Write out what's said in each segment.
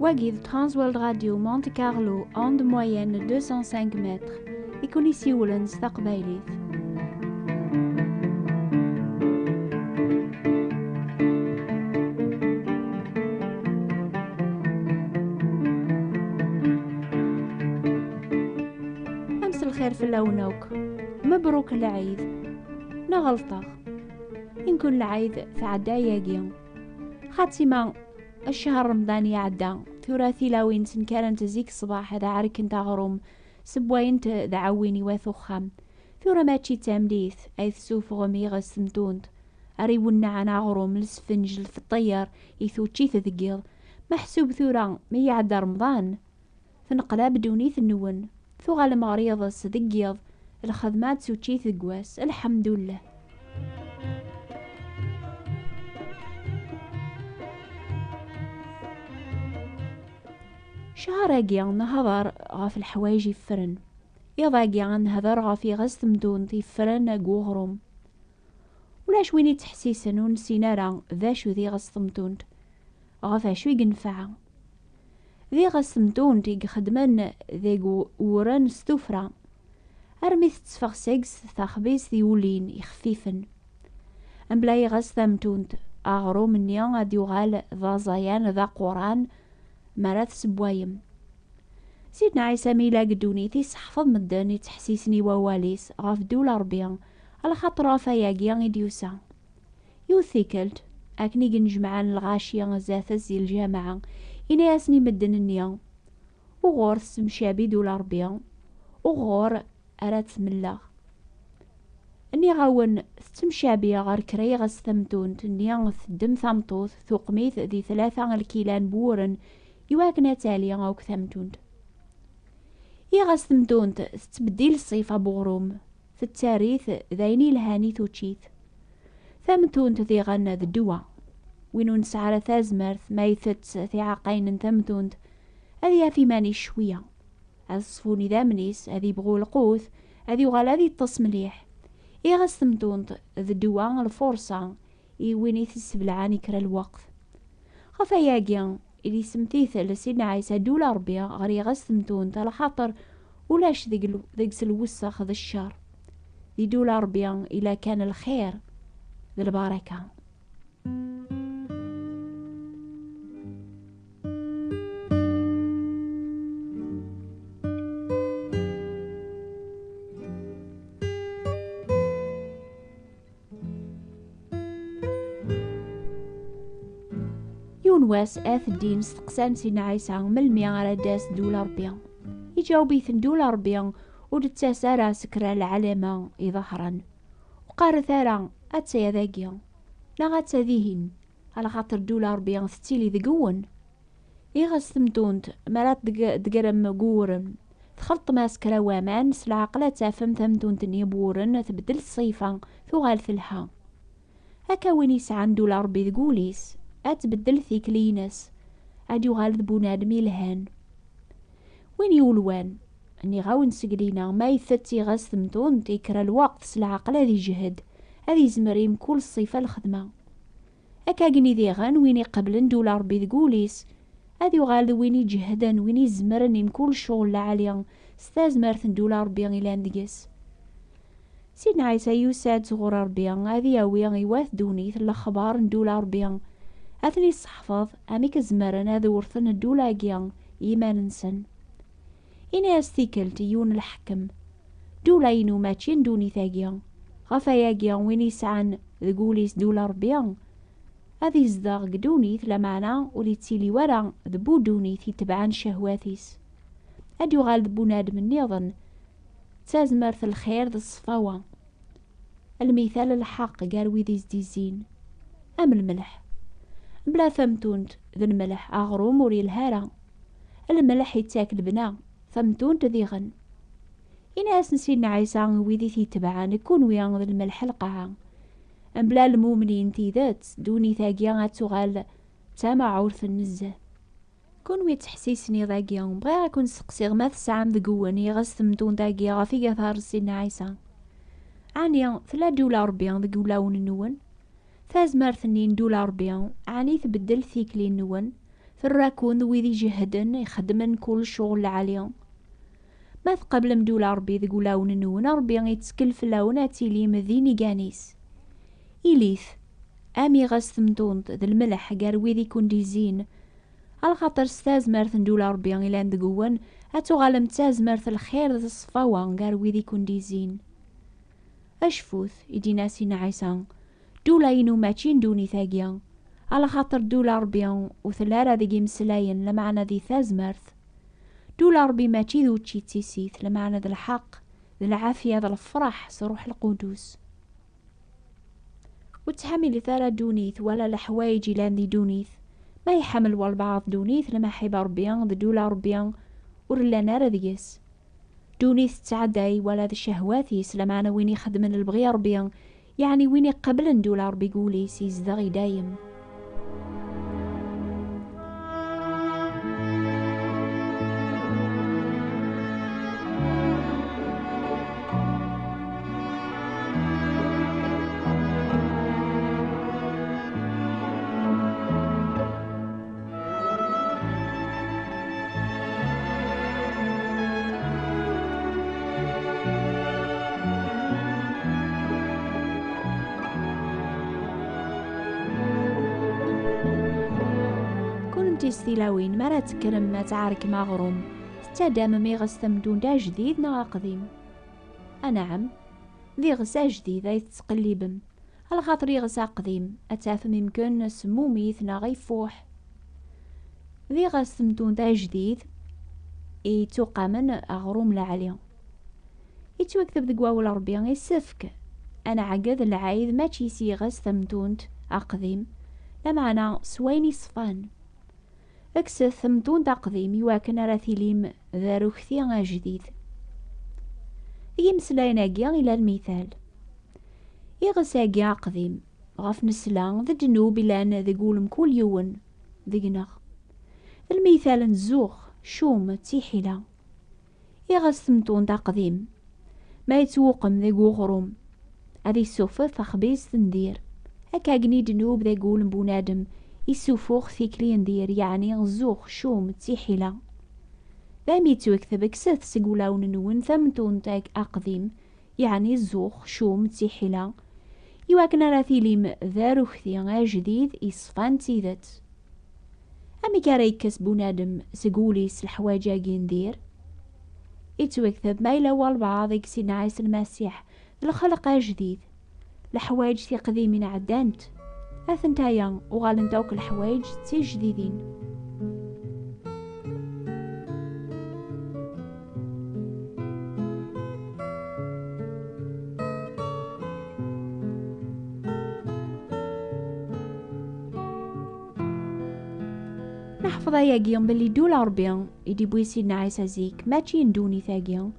Waggy de Transworld Radio Monte Carlo, onde moyenne 205 mètres. إكونيسي ولنس تقبيليث. أمس الخير في اللونوك. مبروك العيد. نغلطه. إن كل العيد تعدى ياقين. خاتمة الشهر رمضان يعدى. ثلاثي لاوين تنكرن تزيك صباح هذا عارك انت غروم. سبوين دعويني واثو خام. ثورة ماتشي تامليث ايث سوف غميغ سمتوند. أريونا عنا غروم السفنجل في الطيار إيثو تشيث ذقيض. محسوب ثورة ميعدى رمضان. ثنقلا بدونيث النون. ثو غال مريض ذقيض. الخدمات سو تشيث قواس. الحمد لله. شهر نهضر غاف الحوايج يفرن يضاقي نهضر غافي غاس تمدون تيفرن قوغروم ولاش وين يتحسيسن ونسينا راه ذا شو ذي غاس تمدون غافا شو ينفع ذي غاس تمدون يخدمن ذي وران ستوفرا ارمي تتفغ سيكس تخبيس ذيولين يخفيفن ام بلاي غاس تمدون اغروم النيان غادي يغال ذا زيان ذا قران مرات سبوايم سيدنا عيسى ميلا قدونيتي صحفظ مدن يتحسيسني وواليس غاف دول ربيان على خاطر غافا ياقيان يديوسا يوثيكلت اكني جنجمعان الغاشية زاثة زي الجامعة إنا ياسني مدن النيا وغور سمشابي دول ربيان وغور أرات ملا اني غاون تمشابي غار كري غاس ثمتون تنيا ثدم ثمطوث ثقميث ذي 3 الكيلان بورن يواكنا تاليا أو كثمتون يغاس ثمتون تبديل الصيفة بغروم في التاريخ ذايني الهاني توتشيث ثمتون ذي غانا ذدوا وينو نسعر ثازمرث ما يثت ثي عقين ثمتون هذي في ماني شوية الصفوني ذا منيس هذي بغو القوث هذي وغالا ذي التص مليح يغاس ثمتون ذدوا الفرصة ويني السبلعاني كرا الوقت خفا ياقيان إلي سمتيث لسيدنا عيسى دولا ربيا غري غسمتون تالا خاطر ولاش ذيقس الوسخ ذا الشر ذي دولا ربيا إلا كان الخير ذي البركة واس آث الدين استقسان سيدنا عيسى ملميا على داس دولا ربيا يجاوبيثن دولا ربيا ودتا سارا سكرا العلامة يظهرا وقار ثارا أتسا ذاقيا نغاتا ذيهن على خاطر دولا ربيا ثتيلي ذقون يغاس ثمتونت مرات دقرم قورن تخلط ما سكرا وامان سلعقلة تافم ثمتونت نيبورن تبدل الصيفة ثغال ثلها هكا وين يسعان دولا ربي ذقوليس أتبدل ثيك لينس أدي غالذ بونادمي لهان وين يولوان أني غاون سقلينا ما يثتي غاس ثمتون تيكرا الوقت سلعقل هذي جهد هذي زمريم كل الصيفة الخدمة أكا قني ذي غان ويني قبلن دولا ربي ذقوليس هذي غالذ ويني جهدا ويني زمرن كل شغل لعاليا ستازمرثن دولا ربي غيلان دقس سيدنا عيسى يوساد صغور ربي هذي ياوي غيواث دونيث الأخبار دولا ربي أثني الصحفظ أميك زمرن هذا ورثن الدولاقيا إيمان نسن إنا يستيكلت يون الحكم دولاينو ماتشين دوني ثاقيا غفا ياقيا وين يسعن ذقوليس دولا ربيا هذي زداغ دونيث لمعنا ولي تسيلي ورا ذبو دونيث يتبعان شهواتيس أدو غال ذبو نادم النيضن تازمرث الخير ذا الصفاوة المثال الحق قال ويذي زديزين أم الملح بلا ثمتونت ذا الملح أغروم وري الهارة الملح يتاكل بنا ثمتونت ذي غن إناس نسينا عيسى ويذي تيتبعان يكون ويان ذا الملح القاعة بلا المؤمنين تيذات دوني ثاقيا تغال تاما عورث النزه كون وي تحسيسني ذاقيا بغا كون سقسيغ ما تسعام ذقواني غاس ثمتون ذاقيا غافي قثار سيدنا عيسى عني 3 دولار بيان ذقولاون النون ثازمار 2 دولار بيان عني تبدل ثيكلي النون الراكون ويدي جهدن يخدمن كل شغل العالي. ما تقبل مدولا ربي ذي لاون نون ربي يتسكلف لاوناتي لي مذيني جانيس إليث أمي غاس ثمدونت ذي الملح قار ويدي كون ديزين على خاطر ستازمرت ندولا ربي إلان دقوان أتو غالم تازمرت الخير ذي الصفاوان قار ويدي كون ديزين. أشفوث يدينا سينا عيسان دولا ينو ماتشين دوني ثاقيا على خاطر دولا ربي وثلارا ذي مسلاين لمعنا ذي ثازمرت دولا ربي ماشي ذو تشي تيسيث لمعنى ذا الحق ذا العافية ذا الفرح صروح القدوس. وتحمل ثارا دونيث ولا الحوايج لان ذي دونيث ما يحمل والبعض دونيث لما حيب ربيان ذا دولا ربيان ورلانا رذيس دونيث تعداي ولا ذا شهواتيس لمعنى وين يخدمن البغي ربيان يعني وين يقبلن دولا ربي قولي سيزدغي دايم. تيستيلاوين مرا تكرم ما تعارك مغروم تدام ميغس ثمدون دا جديد نا قديم. نعم ذي غسا جديد اي تتقلبم على خاطر يغسا قديم اتافم يمكن سموميث نا غيفوح. ذي غس ثمدون دا جديد اي توقامن اغروم لعليا يتوكتب ذقواو الربيان يسفك انا عقد العايد ما تشيسي غس ثمدونت اقديم لمعنى سويني صفان اكسث ثمدون تقديم يواكن راثيليم ذارو كثير جديد. يمسلايناكيا الى المثال يغساكيا قديم غاف نسلا ذا جنوب لان ذي قولم كل يوم ذيقنا المثال نزوخ شوم تيحيلا يغس ثمدون تقديم ما يتوقم ذي غروم هذي السوفة خبيز تندير هكا قني جنوب ذي قولم بونادم يسوفوخ ثيكلي ندير يعني غزوخ شوم تيحيلا ذامي توكتب كسث سقولاون نون ثمتون تاك أقديم يعني الزوخ شوم تيحيلا يواكنا راثيليم ذارو خثيان جديد إصفان تيذت. أمي كاريكس بونادم سقوليس الحواجاقي ندير يتوكتب ما يلوى البعض يكسين عيس المسيح الخلق جديد الحواج تي قديمين عدانت أثنتايا وغالنتاوك الحوايج تي جديدين. نحفظ ياقيا بلي دولا ربيان يدي بويسينا عيسى زيك ماشي ندوني ثاقيا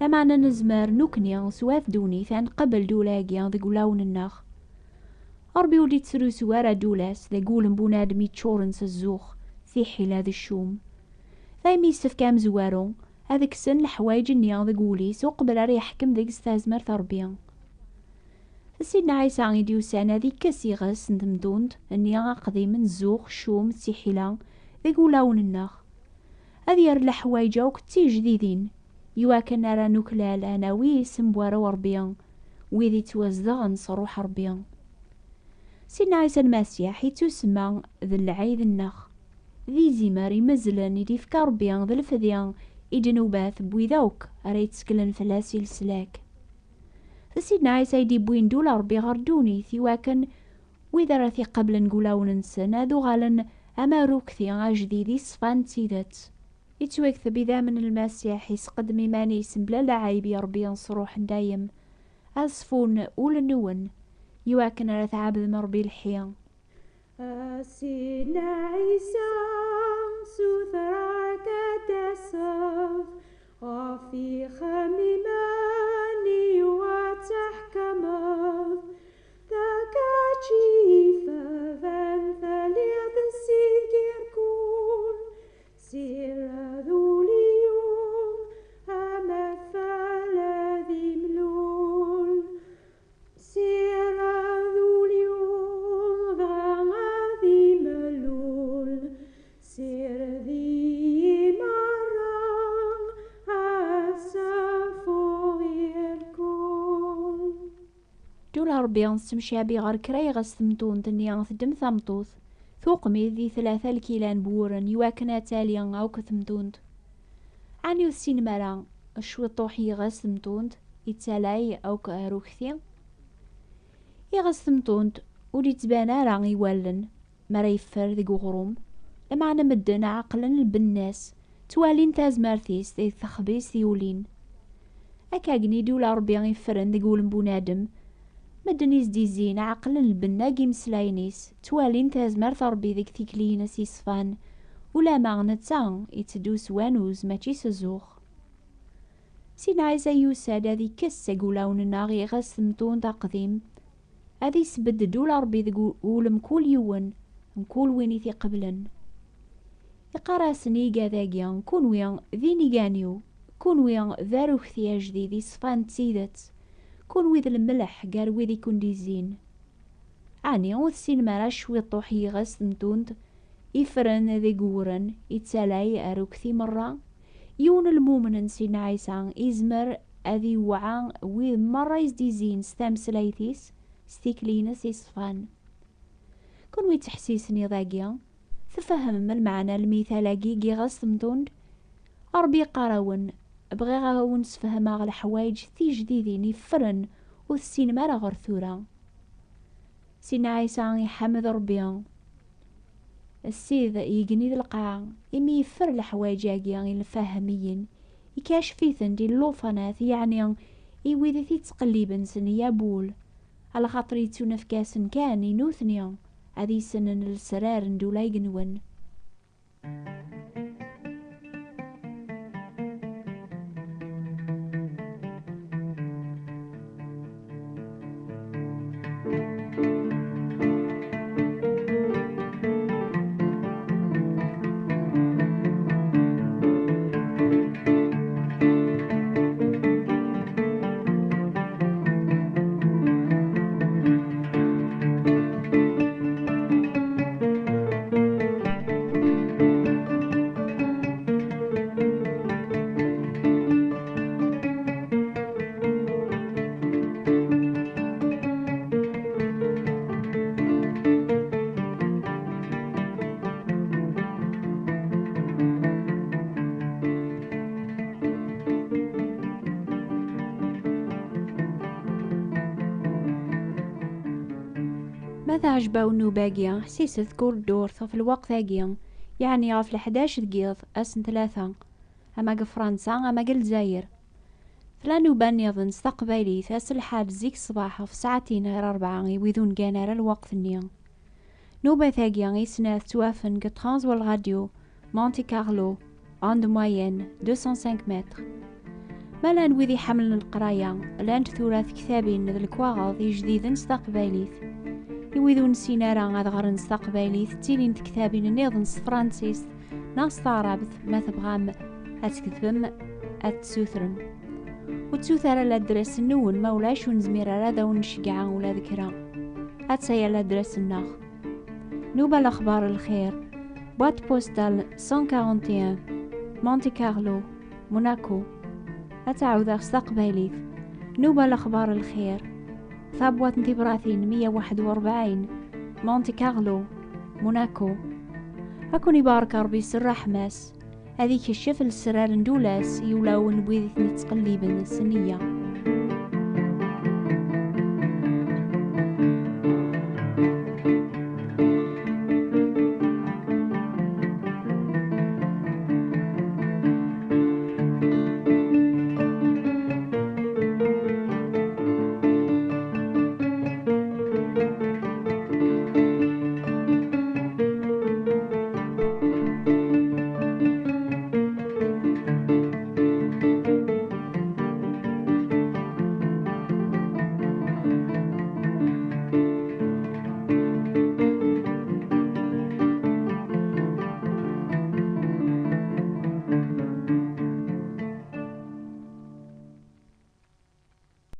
لما نزمر نكنيا سواث دوني ثان قبل دولاقيا ذي قلاون الناخ ربي ولي تسرو سوارا دولاس ذا قولن بونادم يتشورن سزوخ في حيلا الشوم ذا ميسف كام زوارو هذاك السن الحوايج النيا ذا قوليس وقبل راه يحكم ذاك استازمر تربيا. سيدنا عيسى يديو سانا ذي كسيغس ندمدوند النيا قديم نزوخ شوم تيحيلا ذا قولاون الناخ هذي ير الحوايجاوك تي جديدين يواكن راه نوكلال اناوي سمبوارا وربيا ويدي توزدغن صروح ربيا. سيدنا عيسى المسيح يتسمى ذي العيد النخ ذي زماري مزلن يدي فكا ربيان ذي الفذيان يدنوباث بويذوك راه يتسكلن فلاسي السلاك. سيدنا عيسى يدي بوين دولا ربي غردوني ثيواكن وإذا راثي قبل نقولاو ننسن هذو غالن أما روكثي جديدي صفان تيدات يتوكث بذا من المسيح يسقد ميماني سنبلا لعايب يا ربي نصروح دايم أصفون أول نون يواكن راث عابد مربي الحيان. سيدنا عيسى سوثراك تسف وفي خميماني وتحكمه ذاك جيفة فانثليت السيد يكون سير ذوليوم أما فالذي ملول سير ذوليوم ذا ذي ملول دولا ربي تمشابي غير كراي غاس ثمتون تنيا تدم ثمطوث ثوقمي ذي 3 الكيلان بورن يواكنا تاليا أو كثمتوند عني السين مرا شوي طوحي غاس ثمتوند يتسالاي أو كاروكثي يغاس ثمتوند ولي تبانا راه يوالن مرا يفر ذي غروم لما عنا مدن عقلا البناس توالين تازمارتيس ذي تخبيس يولين أكاقني دولا ربي يفرن ذي قول بنادم مدن يزديزين عقلا البنا مسلاينيس توالين تازمارت ربي ذيك تيكلينس يصفان ولا مغنتا يتدوس وانوز ماشي سزوخ سين عايزة يوساد هذي كسة قولاوننا غي غاس ثمتون تقديم هذي سبد دولا ربي ذي قول مكول يون مكول ويني ثي قبلن يقراسني قاذاقيا كون ويان ذيني قانيو كون ويان ذارو ختيا جديد صفان تسيدت كون ويذ الملح قار ويذ يكون ديزين عني وثسين مرا شوي طوحي غاس ثمتوند يفرن ذي قورن يتسالاي أروكثي مرة يون المؤمن سين عيسان إزمر أذي وعان ويذ مرة يزديزين ستامسلايثيس ستيكلينس يصفان كون وي تحسيسني ذاقيا تفهم المعنى المثالاقي كي غاس ثمتوند ربي قراون بغي غاون سفهم على الحوايج ثي جديدين يفرن وثسين مرا غير ثورا سين عيسى يحمد ربي السيد يقني ذي القاع إمي يفر الحوايج الفاهميين يكاشفيثن دي اللوفانات يعني يويذي ثي تقليبن سن يابول على خاطر يتونا في كاسن كان ينوثنيا هذي سنن السرار ندولا يقنون ماذا عجباو النوباقيا حسيس تذكر الدور في الوقت ذاقيا يعني في 11 دقيقة أسن 3 أما فرنسا أما الجزائر فلا نوبان يظن استقبالي ثاس الحال زيك الصباح في ساعتين غير 4 يويذون كانار الوقت النيا نوبة ثاقيا يسناث توافن كترانز والراديو مونتي كارلو عند موين 205 متر مالا نويذي حمل القراية لانت ثلاث كتابين ذي الكواغض جديد استقباليث يويذون سينارا غاد غرن استقباليث تيلين تكتابين النيضن فرانسيس ناس طاربث ما تبغام أتكتبم أتسوثرم وتسوثر الأدرس النون مولاش ونزمير رادا ونشقعا ولا ذكرا أتسيا الأدرس الناخ نوبة الأخبار الخير بوات بوستال 141 مونتي كارلو موناكو أتعوذ استقباليث نوبة الأخبار الخير ثابوات انتبراثين 141 مونتي كارلو موناكو هكوني بارك ربي سر حماس هذيك الشفل السرار ندولاس يولاون بويذ نتقليبن السنية